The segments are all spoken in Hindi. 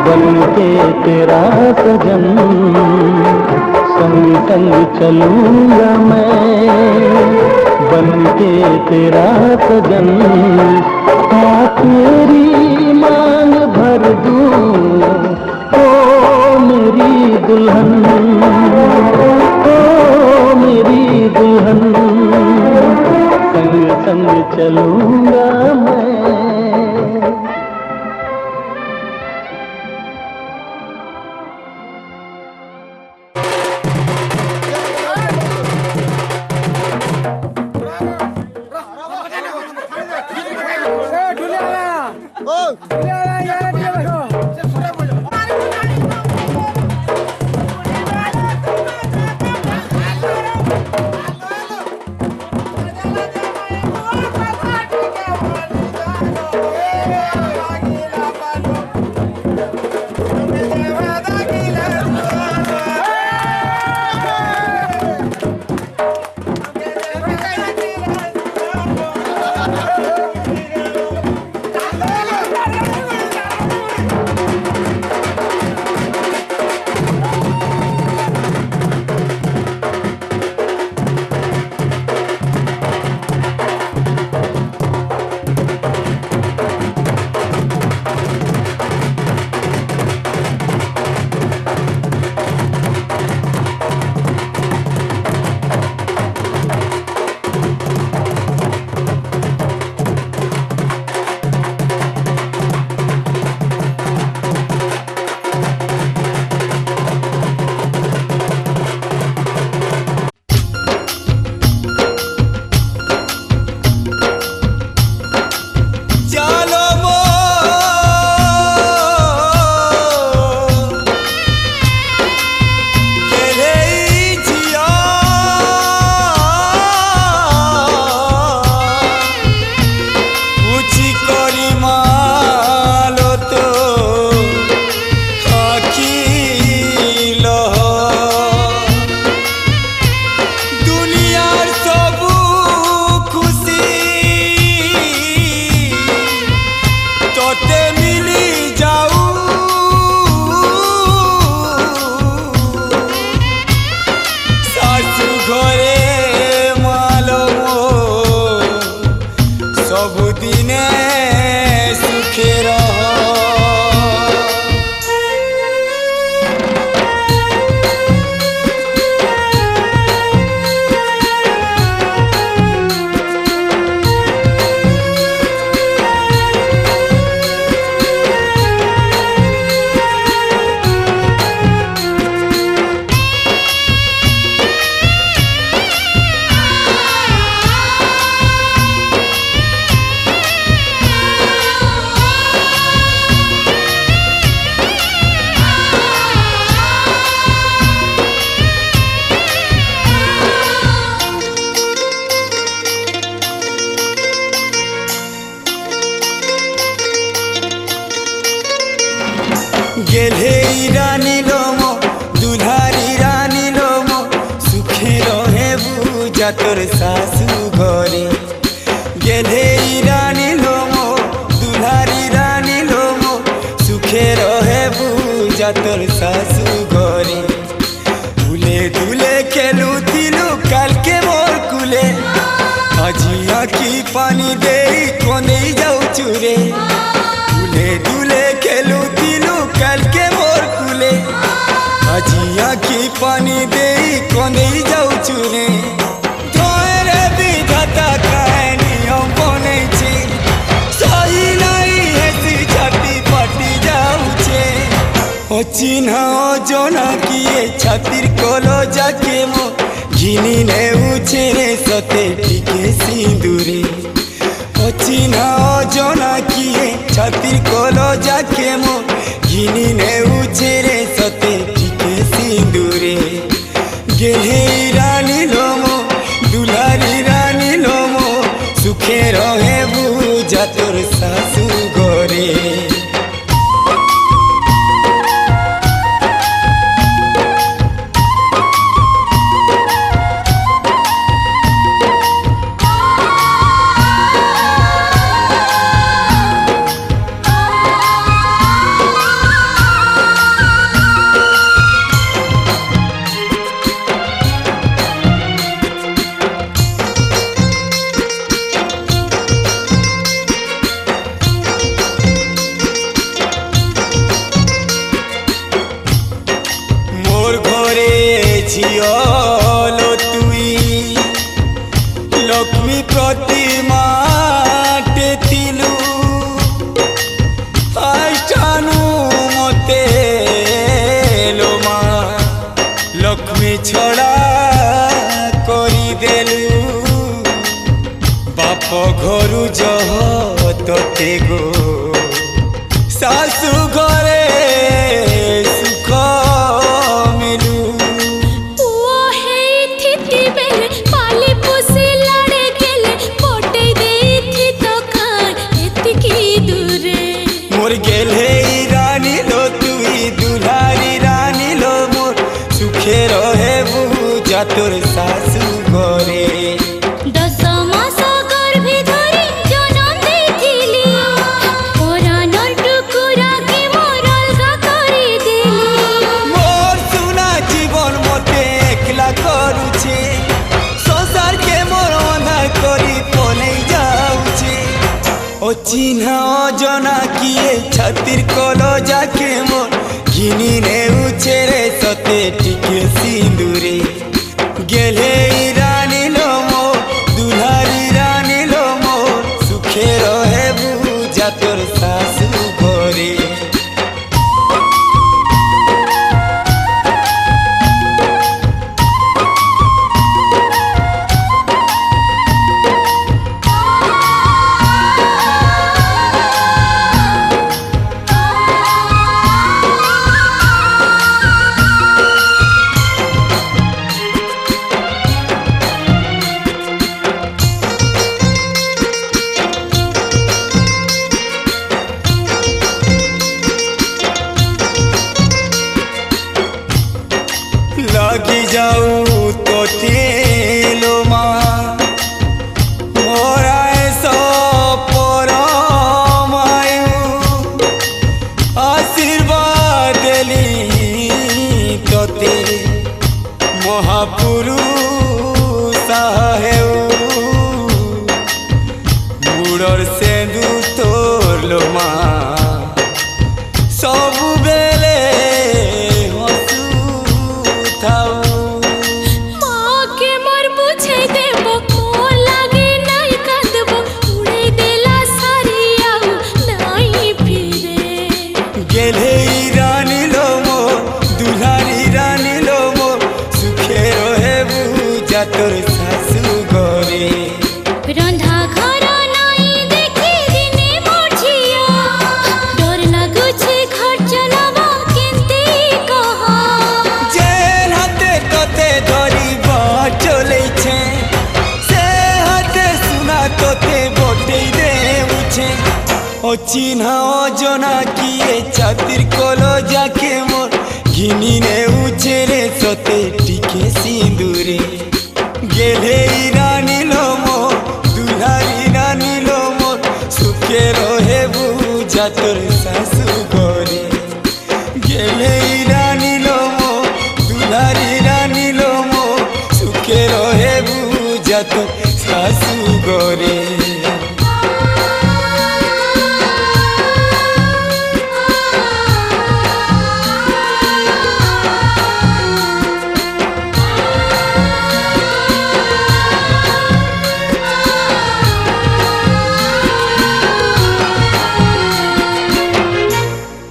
बन के तेरा सजन संग संग चलूंगा मैं, बन के तेरा सजन। हाँ तेरी मांग भर दूं ओ मेरी दुल्हन, ओ मेरी दुल्हन, संग संग चलूंगा मैं। गेले रानी लोमो दुल्हारी रानी लोमो सुखे रहे बुझा तोर सासू घरे। गेले रानी लोमो दुल्हारी रानी लोमो सुखे रहे बुझा तोर सासू घरे। धुले धुले खेलू थिलू काल के मोर कुले আজি आखी पानी दे कोने जाऊ चुरे। धुले धुले खेलू थिलू काल के मोर कुले আজি आखी पानी दे कोने जाऊ चुरे। धोरे विधाता काहे नियम बनेछे सही नाई हेसी छाती फाटी जाऊछे। अचिन्हा अजना किए छातिर कलो जाके मो घिनी नेउछे रे सते टिके सिंदूरे। अचिन्हा अजना किए छातिर कलो जाके मो घिनी नेउछे रे सते टिके सिंदूरे। गेले रानी लोमो दुलारी रानी लोमो सुखे रहे बुझा तोर सासू घरे। মতে গো শাশু ঘরে সুখ মিলু পুଅ ହେଇଥିତି ବେଲେ ପାଲି ପୋଷି ଲଡ଼େ ଗେଲେ ପଟେଇ ଦେଇଥି ତ ଖାଏ ଏତିକି ଦୂରେ মোর গেলে রানী লো তুই দুলারি রানী লো মোর সুখে রহেবু যা তোর শাশু ঘরে ଦଶ ମାସ ଗର୍ଭେ ଧରି ଜନମ ଦେଇଥିଲି ପରାନର ଟୁକୁରାକେ ମୋର ଅଲଗା କରିଦେଲି মোর সোনা জীবন মতে একলা করুছে সংসারকে মোর অন্ধার করি পলেই যাউছে অচিহ্না অজনা কিয়ে ছাতির কলো যাকে মোর ঘিনি নেউছে রে সতে টিকে সিঁদুরে গেলে রানী লো মো দুলারি রানী লো মো সুখে রহেবু যা তোর শাশু ঘরে লাগি যাও তোতে লো মা মোরায় সপরমায়ু আশীর্বাদ দেলি তোতে মহাপুরুষ হেউ মুড়র সেন্দু তোর লো মা ସବୁବେଳେ ହସୁଥାଉ ମାକେ ମୋର ବୁଝେଇ ଦେବ ମୋ ଲାଗି ନାଇଁ କାନ୍ଦବ ଉଡ଼େଇ ଦେଲା ସାରି ଆଉ ନାଇଁ ଫିରେ গেলে রানী লো মো দুলারি রানী লো মো সুখে রহেবু যা তোর শাশু ঘরে ରନ୍ଧା ଘର ନାଇଁ ଦେଖି ଦିନେ ମୋର ଝିଅ ଡର ଲାଗୁଛି ଖର୍ଚ୍ଚ ନବ କେନ୍ତି କହ জেল হাতে তোতে ধরিব চলেছে সে হাতে সোনা তোতে বটেই দেউছে অচিহ্না অজনা কিয়ে ছাতির কলো যাকে মোর ঘিনি নেউছে রে সতে টিকে সিঁদুরে গেলে রানী লো মো দুলারি রানী লো মোর সুখে রহেবু যা তোর শাশু ঘরে গেলে রানী লো মো দুলারি রানী লো মো সুখে রহেবু যা তোর শাশু ঘরে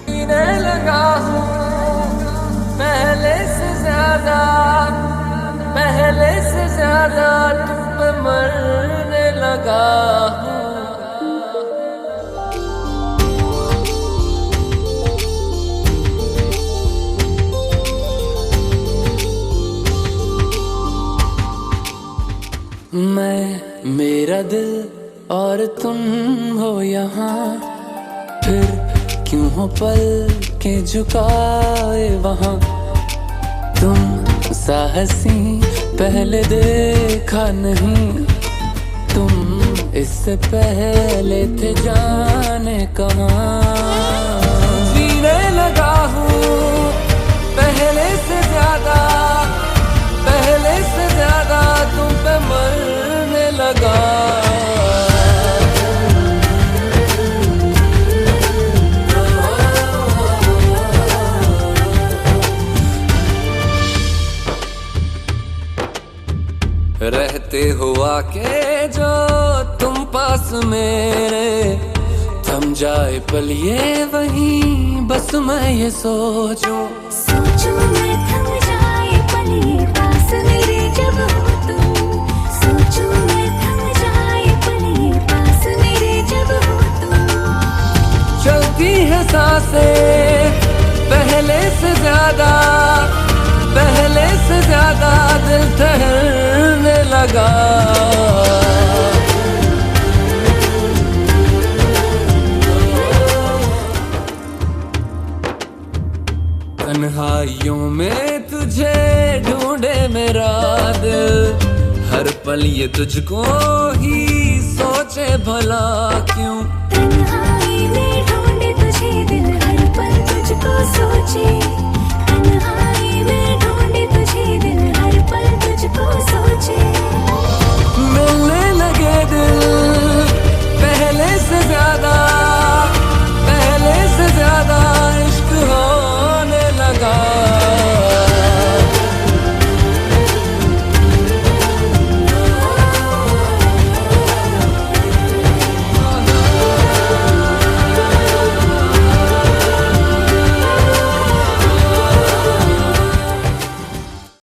जीने लगा हूँ पहले से ज्यादा तुम पे मरने लगा हूँ मैं मेरा दिल और तुम हो यहाँ फिर क्यों हो पल के झुकाए वहाँ तुम साहसी पहले देखा नहीं तुम इससे पहले थे जाने कहाँ जीने लगा हूँ पहले से ज्यादा तुम पे मरने लगा रहते हुआ के जो तुम पास मेरे थम जाए पल ये वहीं बस मैं ये सोचूं सोचूं मैं थम जाए पल ये पास मेरे जब हो तुम सोचूं मैं थम जाए पल ये पास मेरे जब हो तुम सांसें पहले से ज्यादा दिल ठहरने लगा। तन्हाइयों में तुझे ढूंढे मेरा दिल, हर पल ये तुझको ही सोचे भला क्यों।